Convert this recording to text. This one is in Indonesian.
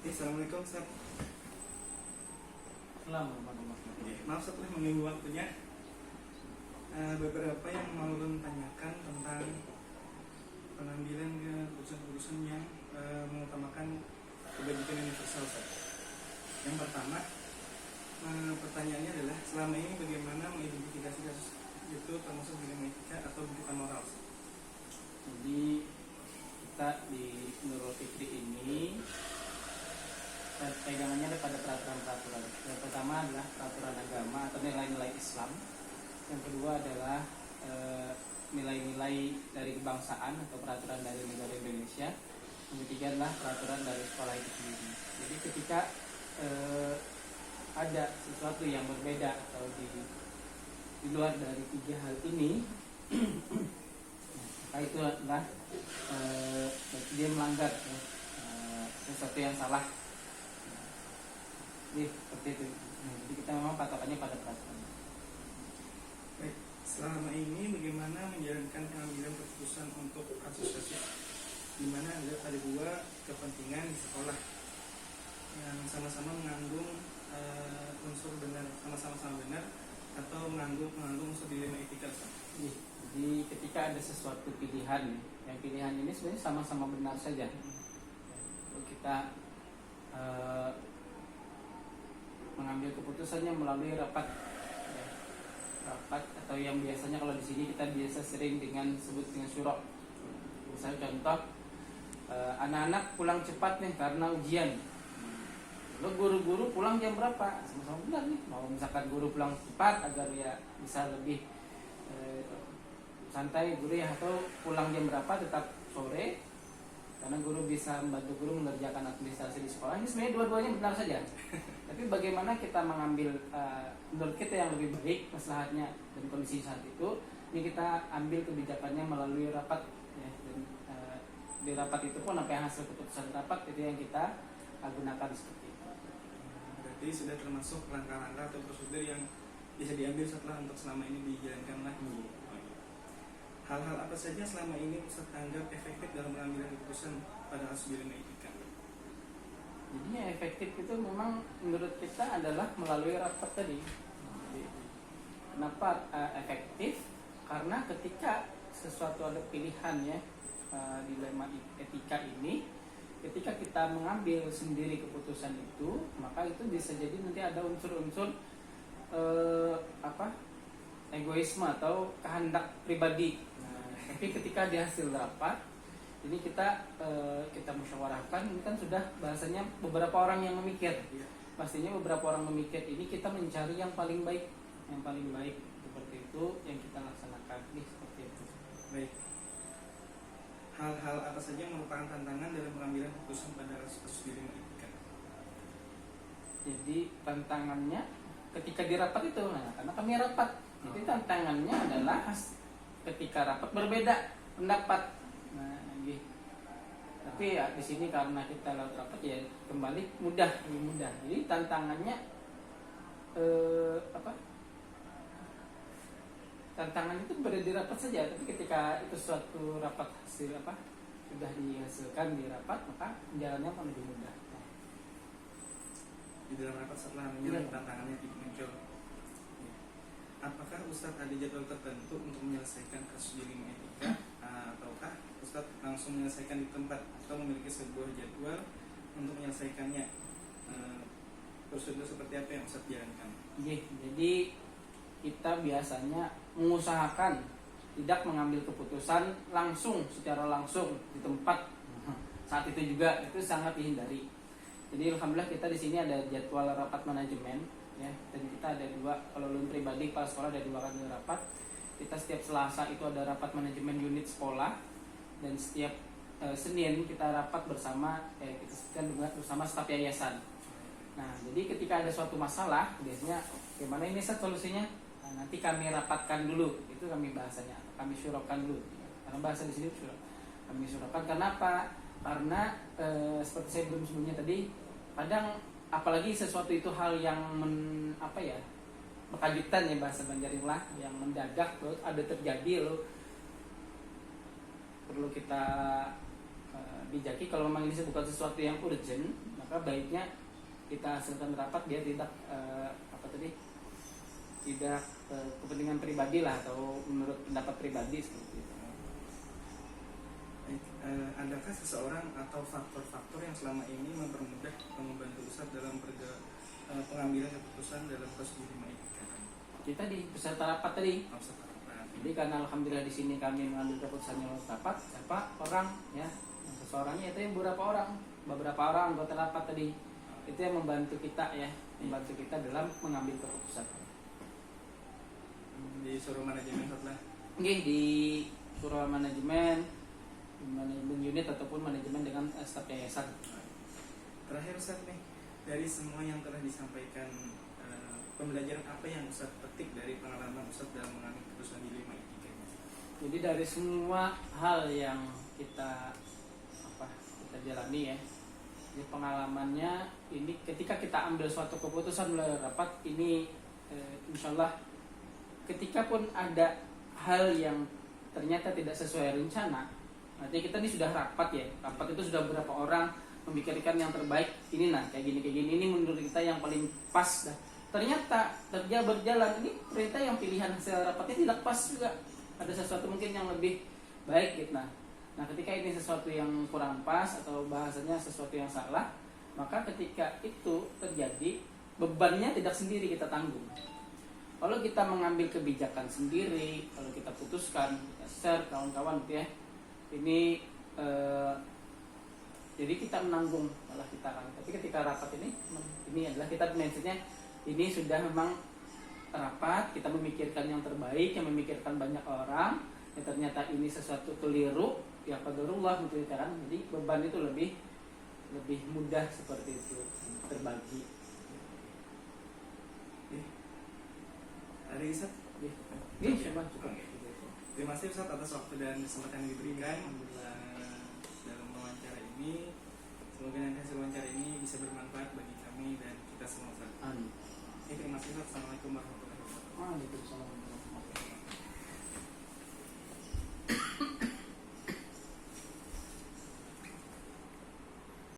Assalamualaikum Ustaz. Maaf setelah menunggu waktunya. Beberapa yang mau Lun tanyakan tentang pengambilan keputusan-keputusan yang mengutamakan kebajikan universal, Ustaz. Yang pertama, pertanyaannya adalah selama ini bagaimana mengidentifikasi kasus itu termasuk dilema etika atau bentukan moral, Ustaz? Jadi kita di Nurul Fikri ini pegangannya ada pada peraturan-peraturan. Yang pertama adalah peraturan agama atau nilai-nilai Islam. Yang kedua adalah nilai-nilai dari kebangsaan atau peraturan dari negara Indonesia. Yang ketiga adalah peraturan dari sekolah itu sendiri. Jadi ketika ada sesuatu yang berbeda atau di luar dari tiga hal ini, maka itu adalah dia melanggar sesuatu yang salah. Jadi seperti itu. Jadi kita memang patokannya pada peraturan. Baik, selama ini bagaimana menjalankan pengambilan keputusan untuk kasus-kasus di mana ada dua kepentingan di sekolah yang sama-sama mengandung unsur benar, sama-sama benar atau mengandung unsur dilema etika? Jadi ketika ada sesuatu pilihan, yang pilihan ini sebenarnya sama-sama benar saja. Kalau kita mengambil keputusannya melalui rapat, rapat atau yang biasanya kalau di sini kita biasa sering sebut dengan syuro. Misalnya contoh, anak-anak pulang cepat nih karena ujian. Lalu guru-guru pulang jam berapa? Sama-sama benar nih. Mau misalkan guru pulang cepat agar ya bisa lebih santai guru ya, atau pulang jam berapa tetap sore karena guru bisa membantu guru mengerjakan administrasi di sekolah. Ini sebenarnya dua-duanya benar saja. Tapi bagaimana kita mengambil menurut kita yang lebih baik maslahatnya dan kondisi saat itu, ini kita ambil kebijakannya melalui rapat ya, dan di rapat itu pun apa yang hasil keputusan rapat itu yang kita gunakan seperti itu. Berarti sudah termasuk langkah-langkah atau prosedur yang bisa diambil setelah untuk selama ini dijalankan lagi. Hal-hal apa saja selama ini Ustaz anggap efektif dalam mengambil keputusan pada kasus dilema etika? Jadi yang efektif itu memang menurut kita adalah melalui rapat tadi. Kenapa efektif? Karena ketika sesuatu ada pilihan ya, dilema etika ini, ketika kita mengambil sendiri keputusan itu, maka itu bisa jadi nanti ada unsur-unsur egoisme atau kehendak pribadi. Tapi ketika di hasil rapat ini kita musyawarahkan, ini kan sudah bahasanya beberapa orang yang memikir. Pastinya beberapa orang memikir ini kita mencari yang paling baik, seperti itu yang kita laksanakan. Seperti itu. Baik. Hal-hal apa saja yang merupakan tantangan dalam pengambilan keputusan pada kasus dilema etika? Jadi tantangannya ketika di rapat itu, karena kami rapat, jadi tantangannya adalah ketika rapat berbeda pendapat. Tapi ya di sini karena kita lewat rapat ya kembali lebih mudah. Jadi tantangannya tantangan itu berada di rapat saja. Tapi ketika itu suatu rapat hasil sudah dihasilkan di rapat, maka jalannya akan lebih mudah. Di dalam rapat setelah tantangannya muncul. Apakah Ustadz ada jadwal tertentu untuk menyelesaikan kasus dilema etika, ataukah Ustadz langsung menyelesaikan di tempat atau memiliki sebuah jadwal untuk menyelesaikannya? Prosedur seperti apa yang Ustadz jalankan? Jadi kita biasanya mengusahakan tidak mengambil keputusan secara langsung di tempat saat itu juga, itu sangat dihindari. Jadi alhamdulillah kita di sini ada jadwal rapat manajemen ya, dan kita ada dua. Kalau Lun pribadi kepala sekolah ada 2 kali rapat. Kita setiap Selasa itu ada rapat manajemen unit sekolah, dan setiap Senin kita rapat bersama bersama staf yayasan. Nah, jadi ketika ada suatu masalah biasanya gimana ini solusinya? Nah, nanti kami rapatkan dulu, itu kami bahasanya, kami syurokan dulu. Karena bahasa di sini syurok. Kami syurokan kenapa? Karena seperti saya sebelumnya tadi, kadang apalagi sesuatu itu hal yang berkejutan ya, bahasa Banjaring lah, yang mendadak loh, ada terjadi loh, perlu kita bijaki. Kalau memang ini bukan sesuatu yang urgent, maka maka baiknya kita hasilkan rapat dia tidak tidak kepentingan pribadi lah atau menurut pendapat pribadi seperti itu. Baik, adakah seseorang atau faktor-faktor yang selama ini mempermudah atau membantu Ustaz dalam pengambilan keputusan dalam kasus dilema etika? Kita di peserta rapat tadi. Peserta rapat. Jadi karena alhamdulillah di sini kami mengambil keputusannya lewat rapat, siapa orang ya, yang seseorangnya itu yang beberapa orang anggota rapat tadi itu yang membantu kita ya, membantu kita dalam mengambil keputusan. Di suruh manajemen setelah. Oke, di surah manajemen unit ataupun manajemen dengan staf yayasan. Terakhir Ustaz nih, dari semua yang telah disampaikan, pembelajaran apa yang Ustaz petik dari pengalaman Ustaz dalam mengambil keputusan dilema etika? Jadi dari semua hal yang kita jalani ya, ini pengalamannya ini ketika kita ambil suatu keputusan melalui rapat ini, insyaallah ketika pun ada hal yang ternyata tidak sesuai rencana, artinya kita ini sudah rapat ya, rapat itu sudah beberapa orang memikirkan yang terbaik, ini kayak gini ini menurut kita yang paling pas dah. Ternyata berjalan ini perintah yang pilihan hasil rapatnya tidak pas juga, ada sesuatu mungkin yang lebih baik gitu. Nah ketika ini sesuatu yang kurang pas atau bahasanya sesuatu yang salah, maka ketika itu terjadi bebannya tidak sendiri kita tanggung. Kalau kita mengambil kebijakan sendiri, kalau kita putuskan, kita share kawan-kawan gitu ya, ini jadi kita menanggung malah kita kan. Tapi ketika rapat ini adalah kita mindsetnya ini sudah memang rapat, kita memikirkan yang terbaik, yang memikirkan banyak orang, yang ternyata ini sesuatu keliru, ya qadarullah gitu kan. Jadi beban itu lebih mudah seperti itu terbagi. Ada Ustaz? Cukup. Terima kasih Ustaz atas waktu dan kesempatan yang diberikan dalam wawancara ini. Semoga nanti hasil wawancara ini bisa bermanfaat bagi kami dan kita semua Ustaz. Amin. Terima kasih Ustaz. Assalamualaikum warahmatullahi wabarakatuh. Waalaikumsalam.